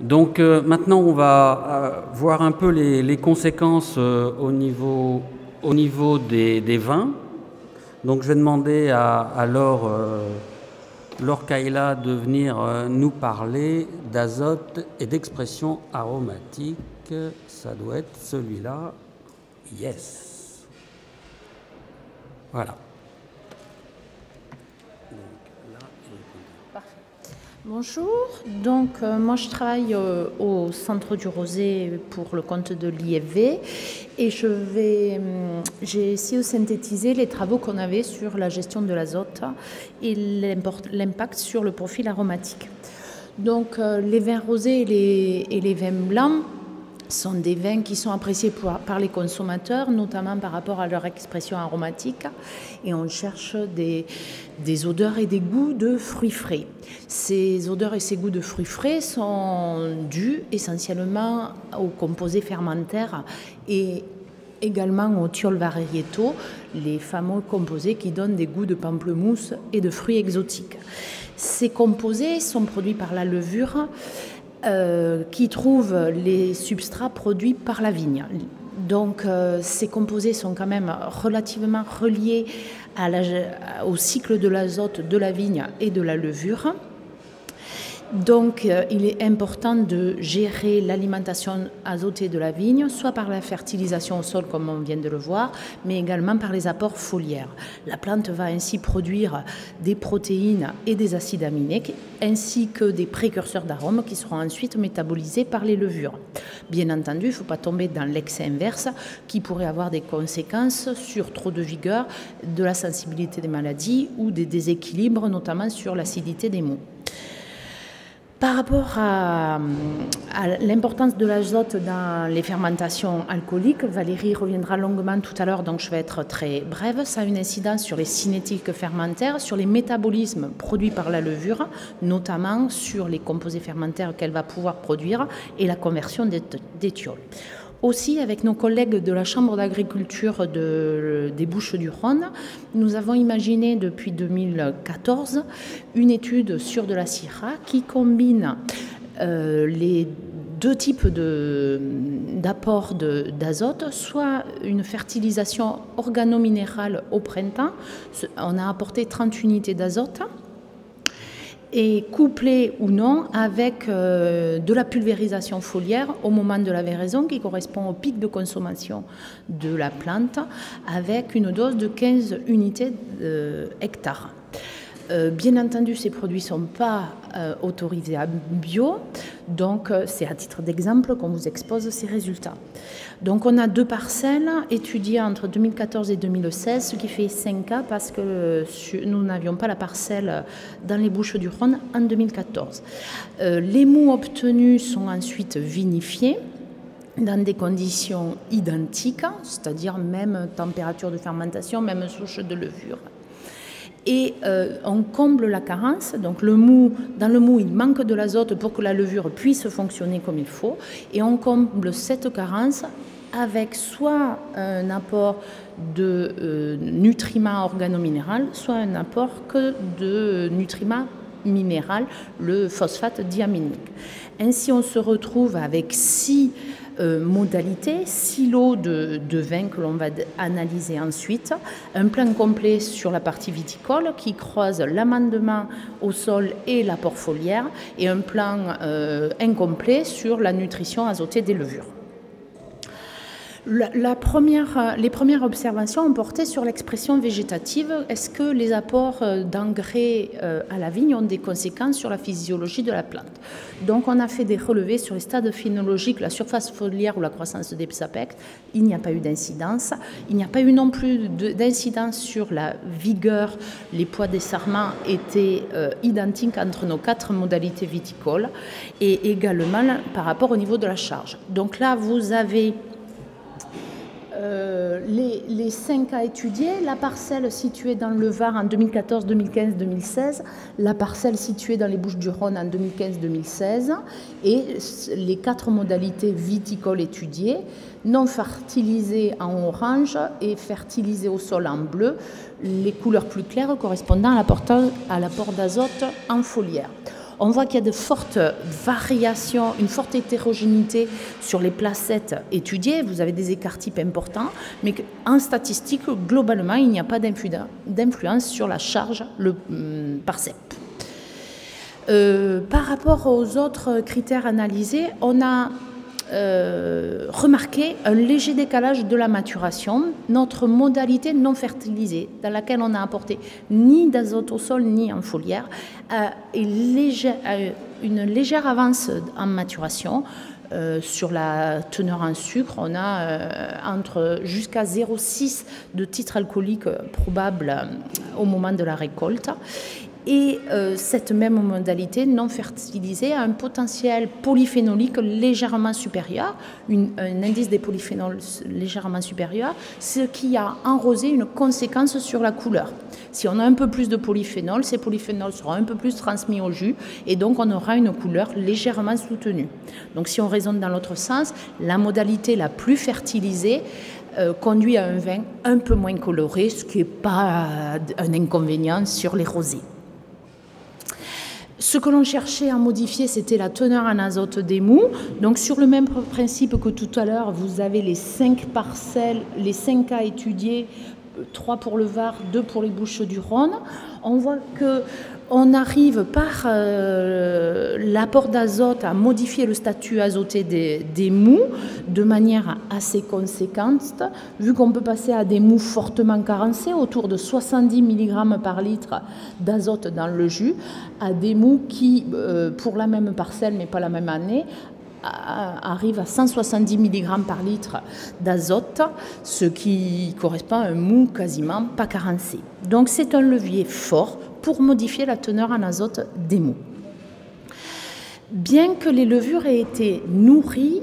Donc maintenant, on va voir un peu les conséquences au niveau des vins. Donc je vais demander à Laure Kaila de venir nous parler d'azote et d'expression aromatique. Ça doit être celui-là. Yes. Voilà. Bonjour, donc moi je travaille au Centre du Rosé pour le compte de l'IFV et j'ai essayé de synthétiser les travaux qu'on avait sur la gestion de l'azote et l'impact sur le profil aromatique. Donc les vins rosés et les vins blancs sont des vins qui sont appréciés par les consommateurs, notamment par rapport à leur expression aromatique, et on cherche des odeurs et des goûts de fruits frais. Ces odeurs et ces goûts de fruits frais sont dus essentiellement aux composés fermentaires et également aux thiols variétaux, les fameux composés qui donnent des goûts de pamplemousse et de fruits exotiques. Ces composés sont produits par la levure qui trouve les substrats produits par la vigne. Donc ces composés sont quand même relativement reliés au cycle de l'azote de la vigne et de la levure. Donc il est important de gérer l'alimentation azotée de la vigne, soit par la fertilisation au sol comme on vient de le voir, mais également par les apports foliaires. La plante va ainsi produire des protéines et des acides aminés, ainsi que des précurseurs d'arômes qui seront ensuite métabolisés par les levures. Bien entendu, il ne faut pas tomber dans l'excès inverse qui pourrait avoir des conséquences sur trop de vigueur, de la sensibilité des maladies ou des déséquilibres, notamment sur l'acidité des maux. Par rapport à l'importance de l'azote dans les fermentations alcooliques, Valérie reviendra longuement tout à l'heure, donc je vais être très brève. Ça a une incidence sur les cinétiques fermentaires, sur les métabolismes produits par la levure, notamment sur les composés fermentaires qu'elle va pouvoir produire et la conversion des thiols. Aussi, avec nos collègues de la Chambre d'agriculture des Bouches-du-Rhône, nous avons imaginé depuis 2014 une étude sur de la Syrah qui combine les deux types d'apports d'azote, soit une fertilisation organominérale au printemps, on a apporté 30 unités d'azote, et couplé ou non avec de la pulvérisation foliaire au moment de la véraison qui correspond au pic de consommation de la plante avec une dose de 15 unités hectares. Bien entendu, ces produits ne sont pas autorisés à bio, donc c'est à titre d'exemple qu'on vous expose ces résultats. Donc on a 2 parcelles étudiées entre 2014 et 2016, ce qui fait 5 cas parce que nous n'avions pas la parcelle dans les Bouches-du-Rhône en 2014. Les moûts obtenus sont ensuite vinifiés dans des conditions identiques, c'est-à-dire même température de fermentation, même souche de levure. Et on comble la carence, donc dans le mou il manque de l'azote pour que la levure puisse fonctionner comme il faut, et on comble cette carence avec soit un apport de nutriments organominéral, soit un apport que de nutriments minéral, le phosphate diaminique. Ainsi on se retrouve avec 6 modalités, 6 lots de vin que l'on va analyser ensuite, un plan complet sur la partie viticole qui croise l'amendement au sol et l'apport foliaire et un plan incomplet sur la nutrition azotée des levures. Les premières observations ont porté sur l'expression végétative. Est-ce que les apports d'engrais à la vigne ont des conséquences sur la physiologie de la plante? Donc on a fait des relevés sur les stades phénologiques, la surface foliaire ou la croissance des sapèques. Il n'y a pas eu d'incidence. Il n'y a pas eu non plus d'incidence sur la vigueur. Les poids des sarments étaient identiques entre nos 4 modalités viticoles et également par rapport au niveau de la charge. Donc là, vous avez les 5 cas étudiés, la parcelle située dans le Var en 2014, 2015, 2016, la parcelle située dans les Bouches-du-Rhône en 2015, 2016 et les 4 modalités viticoles étudiées, non fertilisées en orange et fertilisées au sol en bleu, les couleurs plus claires correspondant à l'apport d'azote en foliaire. On voit qu'il y a de fortes variations, une forte hétérogénéité sur les placettes étudiées. Vous avez des écarts types importants, mais en statistique, globalement, il n'y a pas d'influence sur la charge par cep. Par rapport aux autres critères analysés, on a remarqué un léger décalage de la maturation, notre modalité non fertilisée, dans laquelle on n'a apporté ni d'azote au sol ni en foliaire, une légère avance en maturation. Sur la teneur en sucre, on a jusqu'à 0,6 de titre alcoolique probable au moment de la récolte. Et cette même modalité non fertilisée a un potentiel polyphénolique légèrement supérieur, un indice des polyphénols légèrement supérieur, ce qui a en rosé une conséquence sur la couleur. Si on a un peu plus de polyphénols, ces polyphénols seront un peu plus transmis au jus et donc on aura une couleur légèrement soutenue. Donc si on raisonne dans l'autre sens, la modalité la plus fertilisée conduit à un vin un peu moins coloré, ce qui n'est pas un inconvénient sur les rosés. Ce que l'on cherchait à modifier, c'était la teneur en azote des mous. Donc sur le même principe que tout à l'heure, vous avez les 5 parcelles, les 5 cas étudiés, 3 pour le Var, 2 pour les Bouches-du-Rhône. On voit qu'on arrive par l'apport d'azote à modifier le statut azoté des mous de manière assez conséquente, vu qu'on peut passer à des mous fortement carencés, autour de 70 mg par litre d'azote dans le jus, à des mous qui, pour la même parcelle mais pas la même année, arrive à 170 mg par litre d'azote, ce qui correspond à un mou quasiment pas carencé. Donc c'est un levier fort pour modifier la teneur en azote des mous. Bien que les levures aient été nourries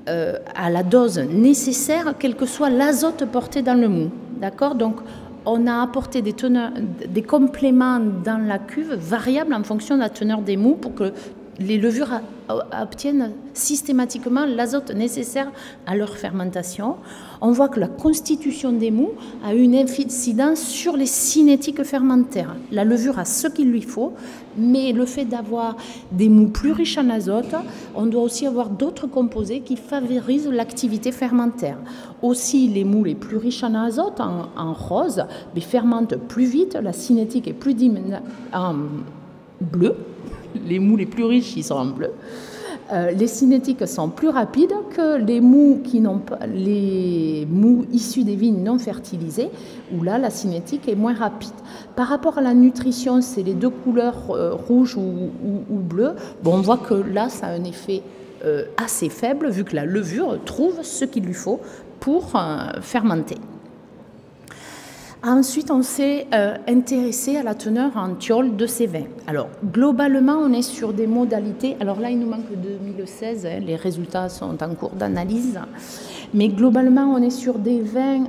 à la dose nécessaire, quel que soit l'azote porté dans le mou, d'accord ? Donc on a apporté des compléments dans la cuve variables en fonction de la teneur des mous pour que les levures obtiennent systématiquement l'azote nécessaire à leur fermentation. On voit que la constitution des mous a une incidence sur les cinétiques fermentaires. La levure a ce qu'il lui faut, mais le fait d'avoir des mous plus riches en azote, on doit aussi avoir d'autres composés qui favorisent l'activité fermentaire. Aussi, les mous les plus riches en azote, en rose, mais fermentent plus vite, la cinétique est plus en bleu. Les mous les plus riches, ils sont en bleu. Les cinétiques sont plus rapides que les mous issus des vignes non fertilisées, où là, la cinétique est moins rapide. Par rapport à la nutrition, c'est les deux couleurs, rouge ou bleu. Bon, on voit que là, ça a un effet assez faible, vu que la levure trouve ce qu'il lui faut pour fermenter. Ensuite, on s'est intéressé à la teneur en thiol de ces vins. Alors, globalement, on est sur des modalités. Alors là, il nous manque 2016, les résultats sont en cours d'analyse. Mais globalement, on est sur des vins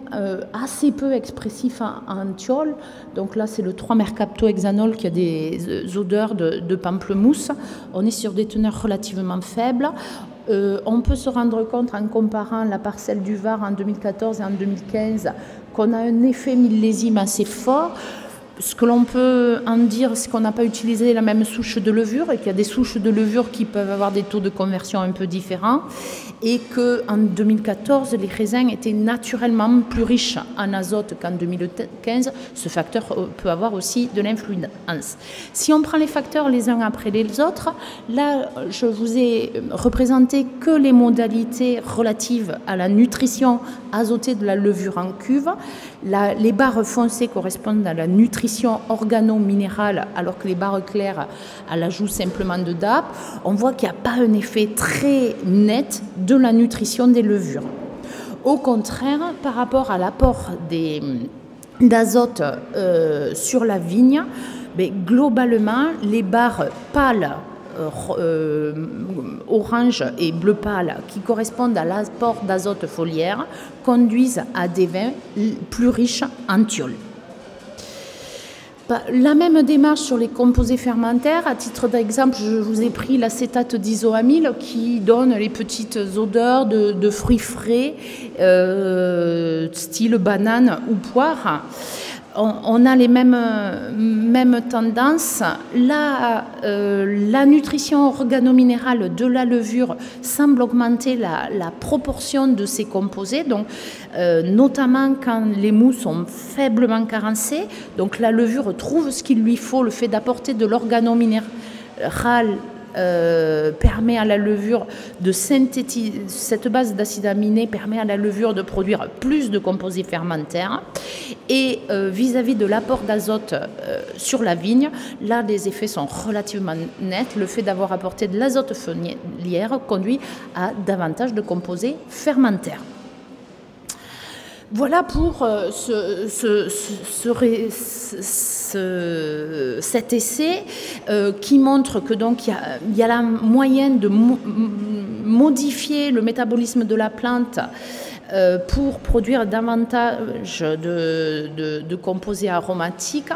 assez peu expressifs en thiol. Donc là, c'est le 3 mercaptohexanol qui a des odeurs de pamplemousse. On est sur des teneurs relativement faibles. On peut se rendre compte en comparant la parcelle du Var en 2014 et en 2015 qu'on a un effet millésime assez fort. Ce que l'on peut en dire, c'est qu'on n'a pas utilisé la même souche de levure et qu'il y a des souches de levure qui peuvent avoir des taux de conversion un peu différents et qu'en 2014, les raisins étaient naturellement plus riches en azote qu'en 2015. Ce facteur peut avoir aussi de l'influence. Si on prend les facteurs les uns après les autres, là, je vous ai représenté que les modalités relatives à la nutrition azotée de la levure en cuve. Les barres foncées correspondent à la nutrition organo-minérale, alors que les barres claires à l'ajout simplement de DAP. On voit qu'il n'y a pas un effet très net de la nutrition des levures. Au contraire, par rapport à l'apport d'azote sur la vigne, globalement, les barres pâles orange et bleu pâle qui correspondent à l'apport d'azote foliaire conduisent à des vins plus riches en thiol. La même démarche sur les composés fermentaires. À titre d'exemple, je vous ai pris l'acétate d'isoamyle qui donne les petites odeurs de fruits frais, style banane ou poire. on a les mêmes tendances. Là, la nutrition organominérale de la levure semble augmenter la proportion de ces composés, donc, notamment quand les mous sont faiblement carencés. Donc la levure trouve ce qu'il lui faut, le fait d'apporter de l'organominéral permet à la levure de synthétiser, cette base d'acides aminés permet à la levure de produire plus de composés fermentaires. Et vis-à-vis de l'apport d'azote sur la vigne, là les effets sont relativement nets. Le fait d'avoir apporté de l'azote foliaire conduit à davantage de composés fermentaires. Voilà pour cet essai qui montre que donc il y a la moyenne de modifier le métabolisme de la plante pour produire davantage de composés aromatiques.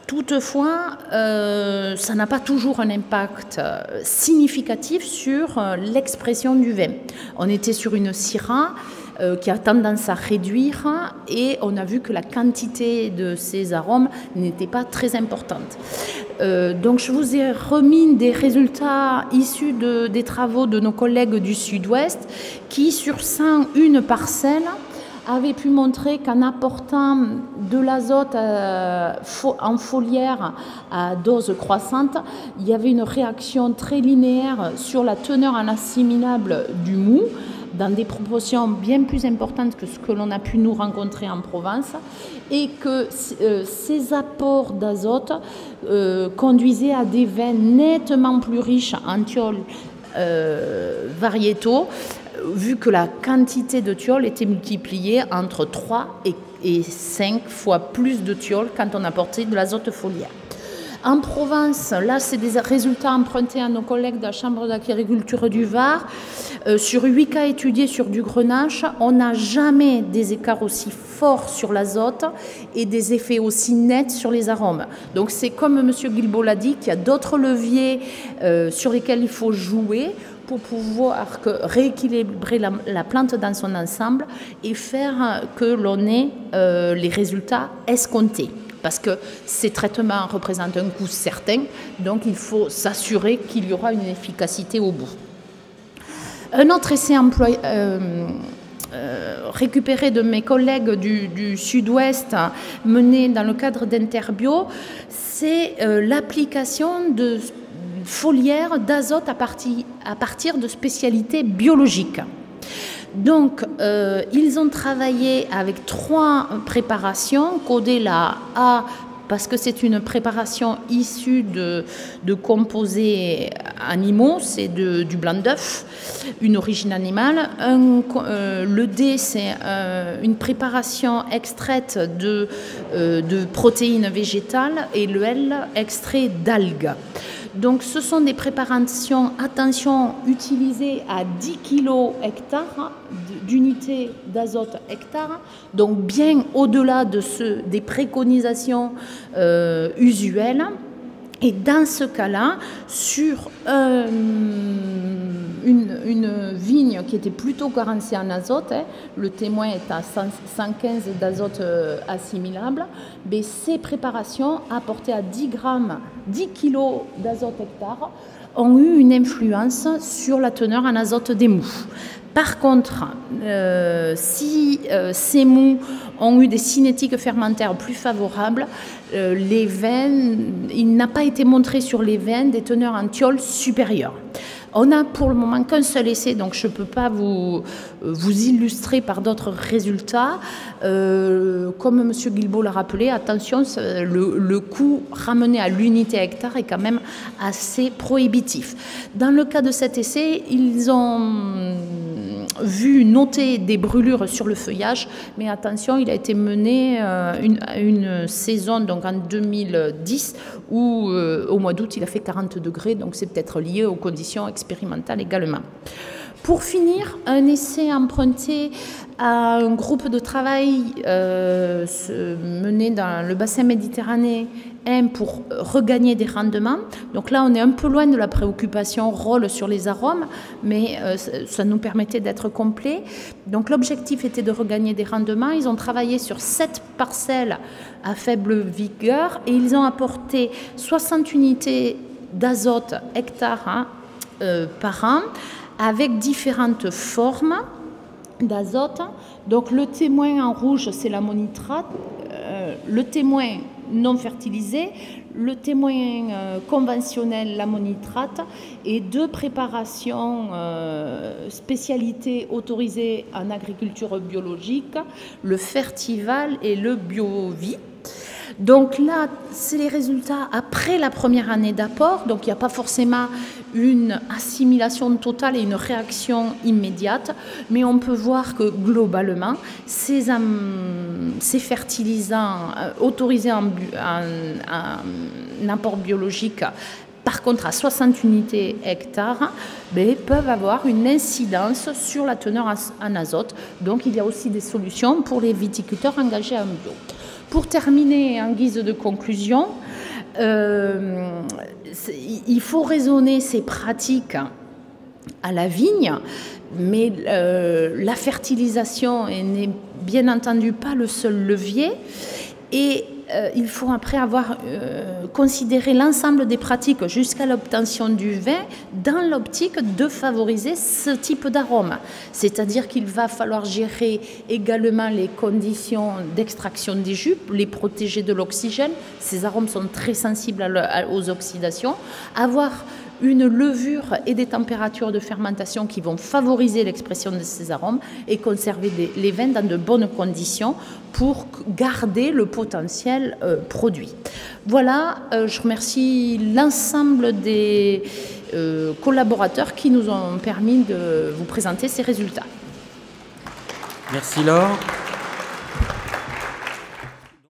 Toutefois, ça n'a pas toujours un impact significatif sur l'expression du vin. On était sur une Syrah qui a tendance à réduire et on a vu que la quantité de ces arômes n'était pas très importante. Donc je vous ai remis des résultats issus des travaux de nos collègues du Sud-Ouest qui, sur 101 parcelles, avaient pu montrer qu'en apportant de l'azote en foliaire à dose croissante, il y avait une réaction très linéaire sur la teneur en assimilable du mou, dans des proportions bien plus importantes que ce que l'on a pu nous rencontrer en Provence, et que ces apports d'azote conduisaient à des vins nettement plus riches en thiols variétaux, vu que la quantité de thiol était multipliée entre 3 et 5 fois plus de thiol quand on apportait de l'azote foliaire. En Provence, là, c'est des résultats empruntés à nos collègues de la Chambre d'agriculture du Var. Sur 8 cas étudiés sur du Grenache, on n'a jamais des écarts aussi forts sur l'azote et des effets aussi nets sur les arômes. Donc c'est comme M. Guilbault l'a dit, qu'il y a d'autres leviers sur lesquels il faut jouer pour pouvoir rééquilibrer la plante dans son ensemble et faire que l'on ait les résultats escomptés. Parce que ces traitements représentent un coût certain, donc il faut s'assurer qu'il y aura une efficacité au bout. Un autre essai récupéré de mes collègues du Sud-Ouest, mené dans le cadre d'Interbio, c'est l'application de foliaire d'azote à partir de spécialités biologiques. Donc, ils ont travaillé avec 3 préparations, codées la A parce que c'est une préparation issue de composés animaux, c'est du blanc d'œuf, une origine animale. Le D, c'est une préparation extraite de protéines végétales, et le L, extrait d'algues. Donc ce sont des préparations, attention, utilisées à 10 kg hectare, d'unités d'azote hectare, donc bien au-delà des préconisations usuelles. Et dans ce cas-là, sur une vigne qui était plutôt carencée en azote, le témoin est à 115 d'azote assimilable, mais ces préparations apportées à 10 kg d'azote hectare ont eu une influence sur la teneur en azote des mous. Par contre, si ces mous ont eu des cinétiques fermentaires plus favorables, les vins, il n'a pas été montré sur les vins des teneurs en thiol supérieures. On n'a pour le moment qu'un seul essai, donc je ne peux pas vous illustrer par d'autres résultats. Comme M. Guilbault l'a rappelé, attention, le coût ramené à l'unité hectare est quand même assez prohibitif. Dans le cas de cet essai, ils ont vu noter des brûlures sur le feuillage, mais attention, il a été mené une saison, donc en 2010, où au mois d'août il a fait 40 degrés, donc c'est peut-être lié aux conditions expérimentales également. Pour finir, un essai emprunté à un groupe de travail mené dans le bassin méditerranéen pour regagner des rendements. Donc là, on est un peu loin de la préoccupation rôle sur les arômes, mais ça nous permettait d'être complets. Donc l'objectif était de regagner des rendements. Ils ont travaillé sur 7 parcelles à faible vigueur et ils ont apporté 60 unités d'azote hectare par an, avec différentes formes d'azote. Donc le témoin en rouge, c'est l'ammonitrate, le témoin non fertilisé, le témoin conventionnel, l'ammonitrate, et 2 préparations spécialités autorisées en agriculture biologique, le Fertival et le BioVie. Donc là, c'est les résultats après la première année d'apport. Donc il n'y a pas forcément une assimilation totale et une réaction immédiate, mais on peut voir que globalement, ces fertilisants autorisés en apport biologique, par contre à 60 unités hectares, peuvent avoir une incidence sur la teneur en azote. Donc il y a aussi des solutions pour les viticulteurs engagés en bio. Pour terminer, en guise de conclusion, il faut raisonner ces pratiques à la vigne, mais la fertilisation n'est bien entendu pas le seul levier. Et il faut après avoir considéré l'ensemble des pratiques jusqu'à l'obtention du vin dans l'optique de favoriser ce type d'arôme. C'est-à-dire qu'il va falloir gérer également les conditions d'extraction des jus, les protéger de l'oxygène. Ces arômes sont très sensibles aux oxydations. Avoir une levure et des températures de fermentation qui vont favoriser l'expression de ces arômes et conserver les vins dans de bonnes conditions pour garder le potentiel produit. Voilà, je remercie l'ensemble des collaborateurs qui nous ont permis de vous présenter ces résultats. Merci Laure.